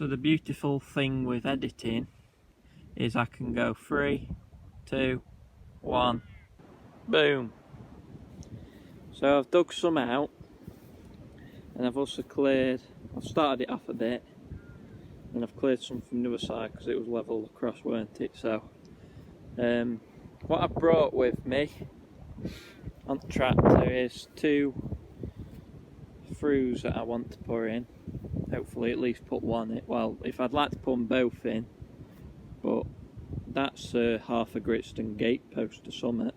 So the beautiful thing with editing is I can go 3, 2, 1, boom. So I've dug some out, and I've also I've started it off a bit, and I've cleared some from the other side because it was level across, weren't it? So what I brought with me on the tractor is 2 throughs that I want to put in. Hopefully at least put one in. Well, if I'd like to put them both in, but that's half a Drystone gate post to summit.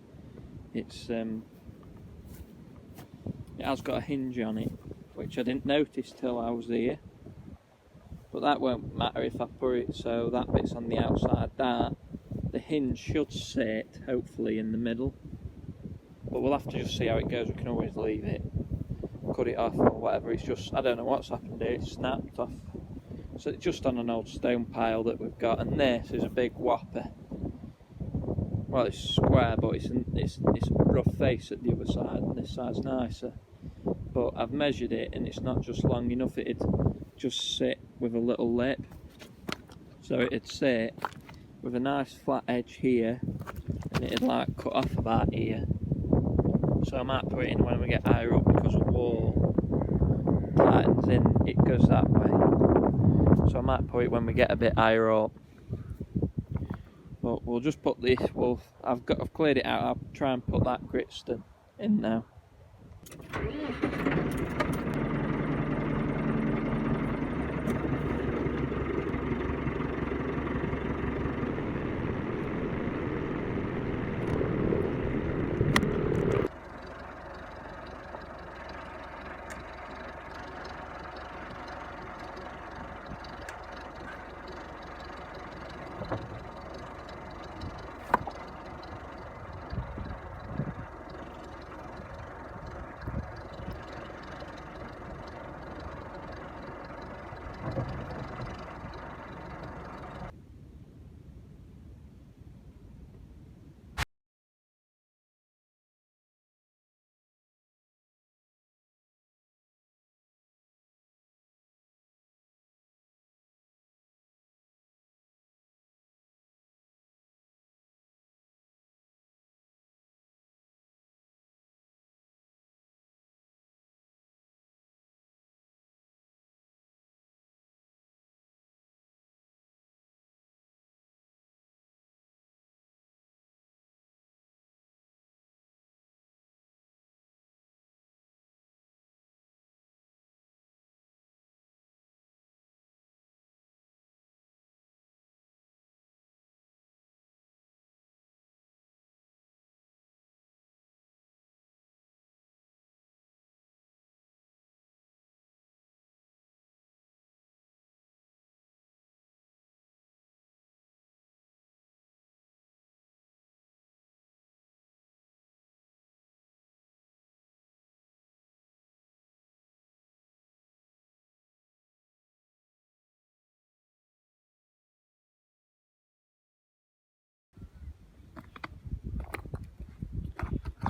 It's it has got a hinge on it, which I didn't notice till I was here, but that won't matter if I put it so that bit's on the outside. That the hinge should sit hopefully in the middle, but we'll have to just see how it goes. We can always leave it, cut it off or whatever. It's just, I don't know what's happened here, it's snapped off. So it's just on an old stone pile that we've got, and this is a big whopper. Well, it's square, but it's a rough face at the other side, and this side's nicer. But I've measured it, and it's not just long enough. It'd just sit with a little lip, so it'd sit with a nice flat edge here, and it'd like cut off about here. So I might put it in when we get higher up, because the wall tightens in, it goes that way. So I might put it when we get a bit higher up. But we'll just put this. I've cleared it out. I'll try and put that Drystone in now.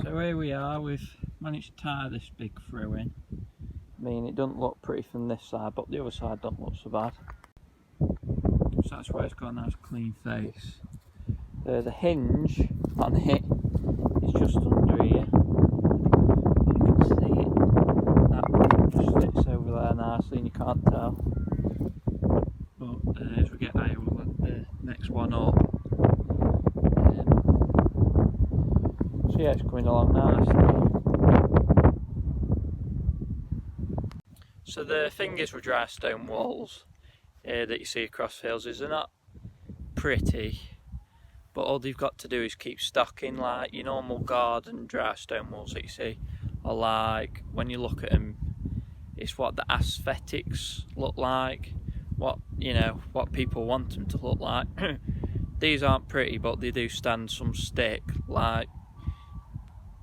So here we are, we've managed to tie this big through in. I mean, it doesn't look pretty from this side, but the other side don't look so bad. So that's where it's got a nice clean face. The hinge on it is just under here. You can see it, that just sits over there nicely and you can't tell. But as we get higher, we'll let the next one up. So yeah, it's coming along nicely. So the thing is with Drystone walls that you see across fields is they're not pretty, but all they've got to do is keep stocking. Like your normal garden Drystone walls that you see are like, when you look at them, it's what the aesthetics look like, what, you know, what people want them to look like. These aren't pretty, but they do stand some stick. Like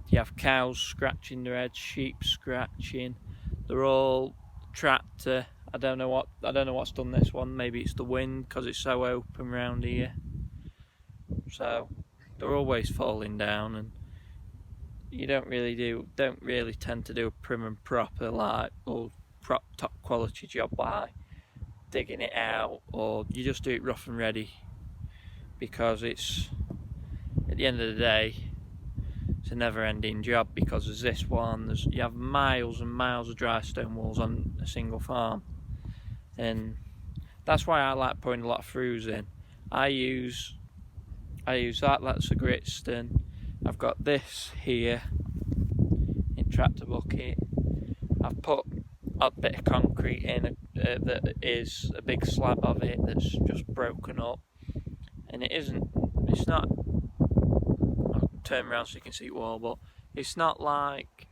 you have cows scratching their heads, sheep scratching. They're all tractor. I don't know what's done this one. Maybe it's the wind because it's so open around here. So they're always falling down, and you don't really tend to do a prim and proper, like, or top quality job like digging it out, or you just do it rough and ready, because it's, at the end of the day, it's a never-ending job, because there's this one, you have miles and miles of Drystone walls on a single farm, and that's why I like putting a lot of throughs in. I use that's a Drystone. I've got this here in tractor bucket. I've put a bit of concrete in that is a big slab of it that's just broken up, and it's not, I'll turn around so you can see it well, but it's not like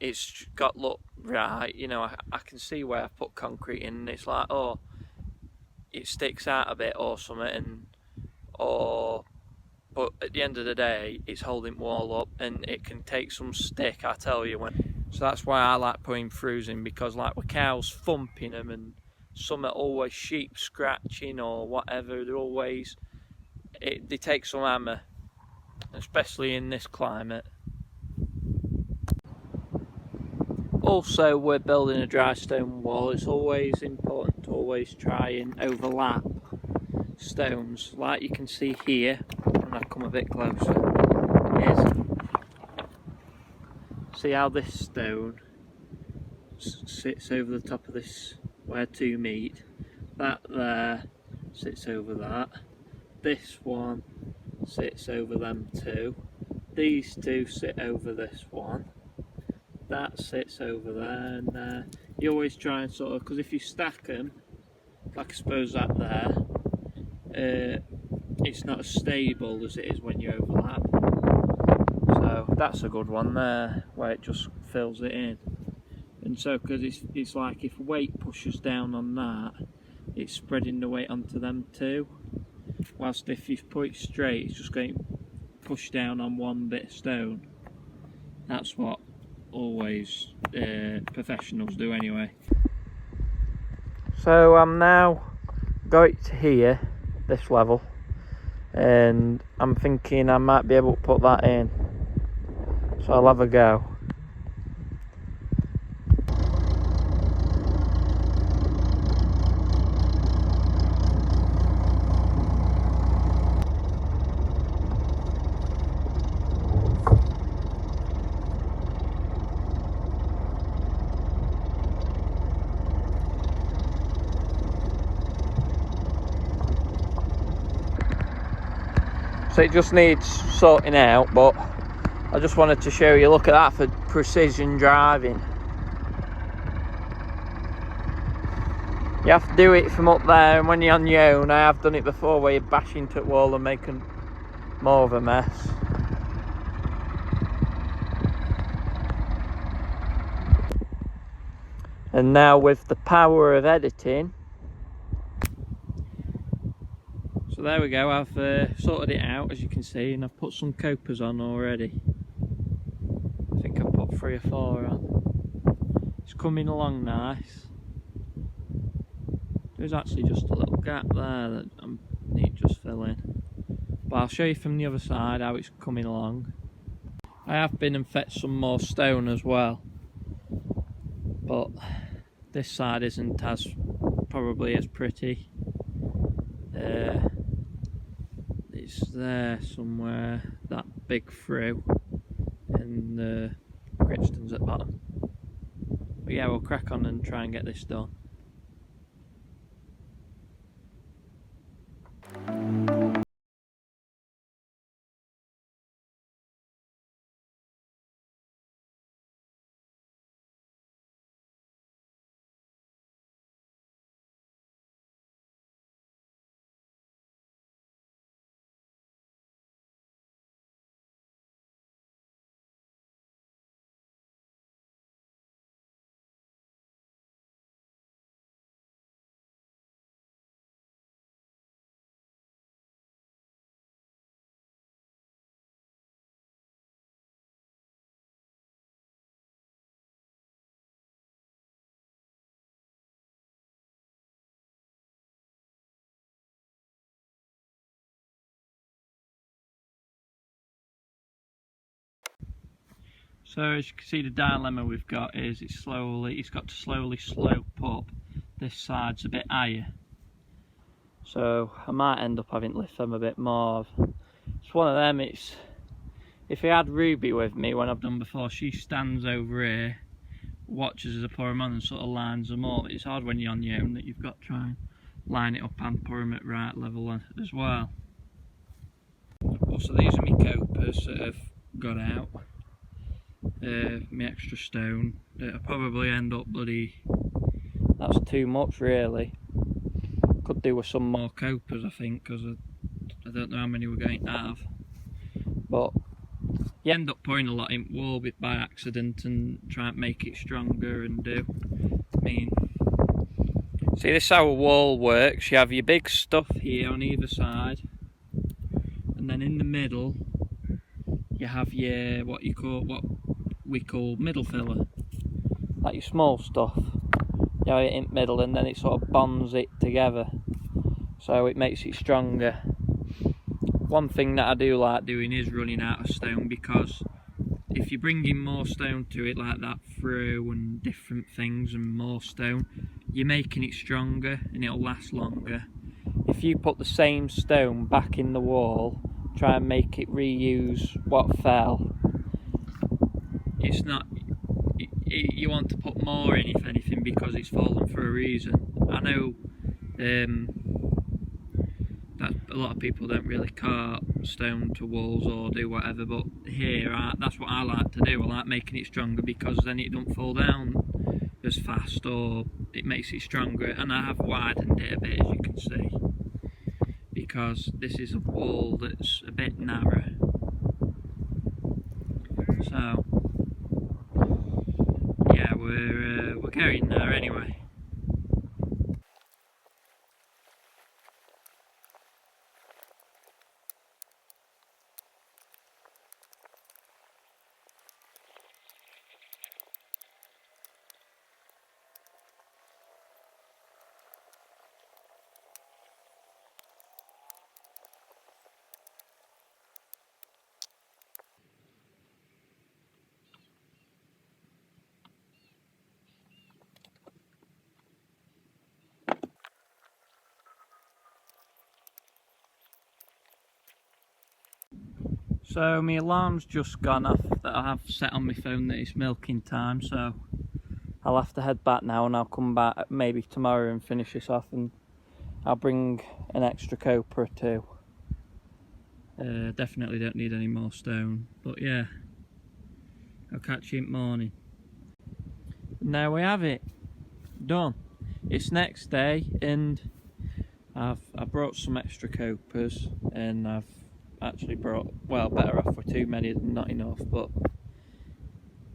it's got look right, you know. I can see where I've put concrete in, and it's like, oh, it sticks out a bit or something, but at the end of the day, it's holding wall up, and it can take some stick, I tell you. So that's why I like putting throughs in, because like with cows thumping them, and some are always sheep scratching or whatever, they're always, they take some hammer, especially in this climate. Also, we're building a Drystone wall. It's always important to always try and overlap stones, like you can see here when I come a bit closer. See how this stone sits over the top of this where two meet. That there sits over that. This one sits over them two. These two sit over this one. That sits over there, and you always try and sort of, because if you stack them, like I suppose that there, it's not as stable as it is when you overlap. So that's a good one there, where it just fills it in. And so, because it's like if weight pushes down on that, it's spreading the weight onto them too. Whilst if you put it straight, it's just going to push down on one bit of stone. That's what always professionals do anyway. So I'm now got it to here, this level, and I'm thinking I might be able to put that in. So I'll have a go. So it just needs sorting out, but I just wanted to show you, look at that for precision driving. You have to do it from up there, and when you're on your own, I have done it before where you bash into the wall and making more of a mess. And now with the power of editing, so there we go, I've sorted it out, as you can see, and I've put some copers on already. I think I've put 3 or 4 on. It's coming along nice. There's actually just a little gap there that I need just fill in. But I'll show you from the other side how it's coming along. I have been and fetched some more stone as well, but this side isn't as probably as pretty. It's there somewhere, that big through, and the Drystone at the bottom. But yeah, we'll crack on and try and get this done. So as you can see, the dilemma we've got is it's got to slowly slope up. This side's a bit higher, so I might end up having to lift them a bit more. It's one of them. It's if I had Ruby with me when I've done before, she stands over here, watches as I pour them on and sort of lines them up. It's hard when you're on your own that you've got to try and line it up and pour them at right level as well. So these are my copers that have got out. My extra stone that'll probably end up that's too much really. Could do with some more copers I think, because I don't know how many we're going to have, but you end up pouring a lot in wool by accident and try and make it stronger and do. I mean, see, this is how a wall works. You have your big stuff here on either side, and then in the middle you have your what we call middle filler, like your small stuff. You have it in the middle, and then it sort of bonds it together, so it makes it stronger. One thing that I do like doing is running out of stone, because if you're bringing more stone to it like that through and different things and more stone, you're making it stronger and it'll last longer. If you put the same stone back in the wall, try and make it reuse what fell, it's not, you want to put more in if anything, because it's fallen for a reason. I know that a lot of people don't really cart stone to walls or do whatever, but here that's what I like to do. I like making it stronger, because then it don't fall down as fast, or it makes it stronger. And I have widened it a bit, as you can see, because this is a wall that's a bit narrow. So yeah, we're getting there anyway. So my alarm's just gone off that I have set on my phone that it's milking time, so I'll have to head back now, and I'll come back maybe tomorrow and finish this off, and I'll bring an extra coper or two. Definitely don't need any more stone, but yeah, I'll catch you in the morning. And there we have it, done. It's next day, and I brought some extra copers, and I've actually brought, well, better off with too many than not enough, but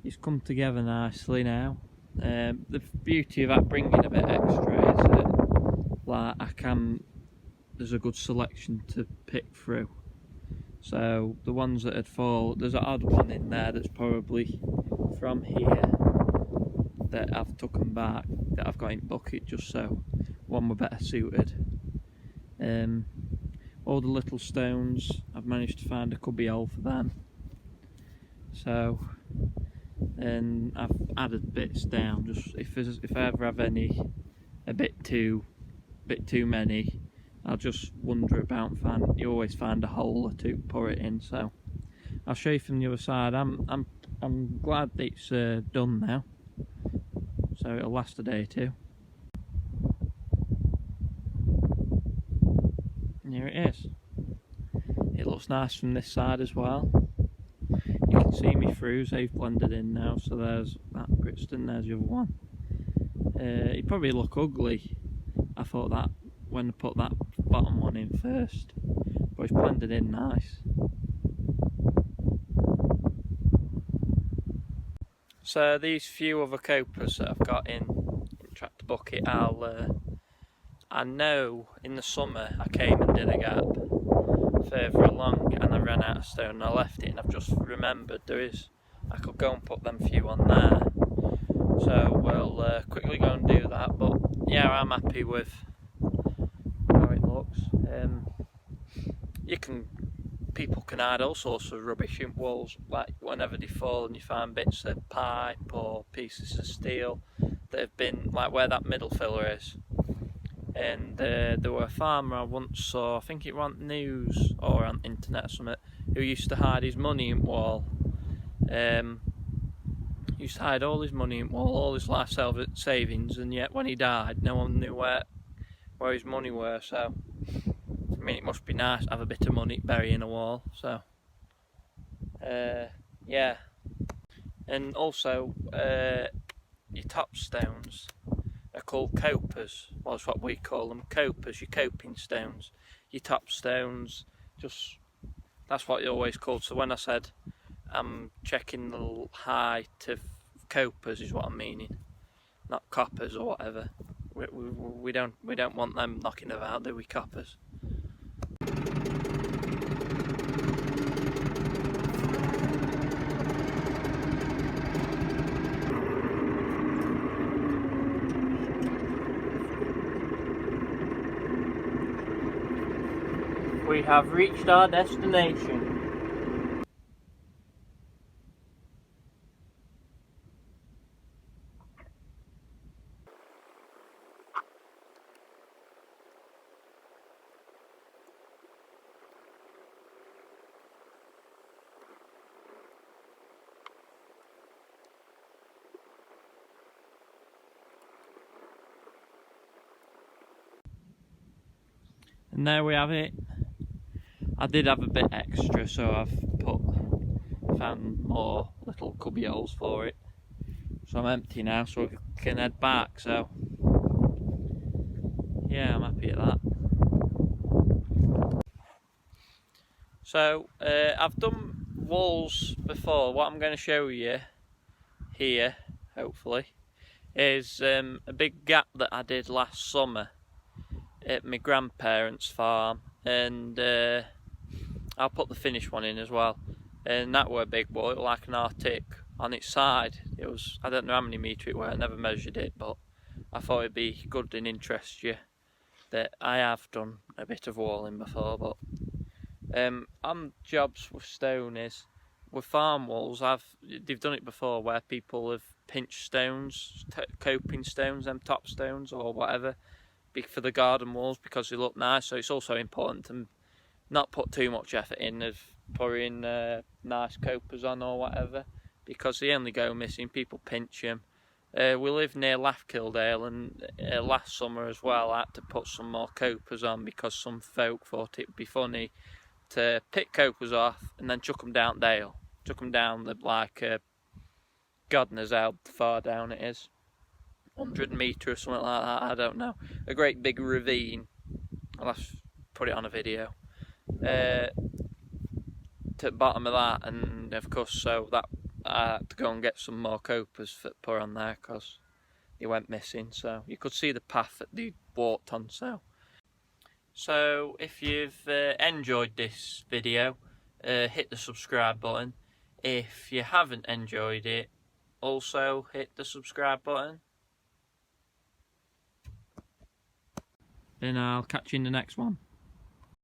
it's come together nicely now. The beauty of that bringing a bit extra is that, like, there's a good selection to pick through. So the ones that had fallen, there's an odd one in there that's probably from here that I've taken back, that I've got in bucket, just so one were better suited. All the little stones, I've managed to find a cubby hole for them. So, and I've added bits down, just if I ever have any a bit too many, I'll just wander about and you always find a hole or two to pour it in. So I'll show you from the other side. I'm glad that it's done now, so it'll last a day or two. And here it is. It looks nice from this side as well. You can see me throughs, they've blended in now, so there's that Drystone, there's the other one. It probably look ugly, I thought that when I put that bottom one in first, but it's blended in nice. So these few other copers that I've got in tractor bucket, I know in the summer I came and did a gap further along and I ran out of stone and I left it, and I've just remembered I could go and put them few on there. So we'll quickly go and do that, but yeah, I'm happy with how it looks. You can people can hide all sorts of rubbish in walls, like whenever they fall and you find bits of pipe or pieces of steel that have been, like where that middle filler is. And there were a farmer I once saw, I think it was on news or on internet or something, who used to hide his money in wall. He used to hide all his money in wall, all his life savings, and yet when he died, no one knew where his money were. So, I mean, it must be nice to have a bit of money buried in a wall. So, yeah. And also, your top stones are called copers. Well, that's what we call them, copers. Your coping stones, your top stones. That's what you always called. So when I said I'm checking the height of copers, is what I'm meaning, not coppers or whatever. We don't want them knocking about, do we, coppers? We have reached our destination. And there we have it. I did have a bit extra, so I've found more little cubby holes for it. So I'm empty now, so we can head back. So yeah, I'm happy at that. So I've done walls before. What I'm going to show you here, hopefully, is a big gap that I did last summer at my grandparents' farm, and I'll put the finished one in as well. And that were a big wall, it was like an Arctic on its side. It was, I don't know how many metre it were, I never measured it, but I thought it'd be good and interest you that I have done a bit of walling before. But on jobs with stone is, with farm walls, they've done it before where people have pinched stones, coping stones, them top stones or whatever, for the garden walls because they look nice. So it's also important to not put too much effort in of pouring nice copers on or whatever, because they only go missing. People pinch them. We live near Laugh-Kildale, and last summer as well I had to put some more copers on because some folk thought it would be funny to pick copers off and then chuck them down Dale. Chuck them down like God knows how far down it is. 100 metre or something like that, I don't know. A great big ravine. I'll have to put it on a video. To the bottom of that, and of course, so that I had to go and get some more copers to put on there because they went missing. So you could see the path that they walked on. So if you've enjoyed this video, hit the subscribe button. If you haven't enjoyed it, also hit the subscribe button. Then I'll catch you in the next one.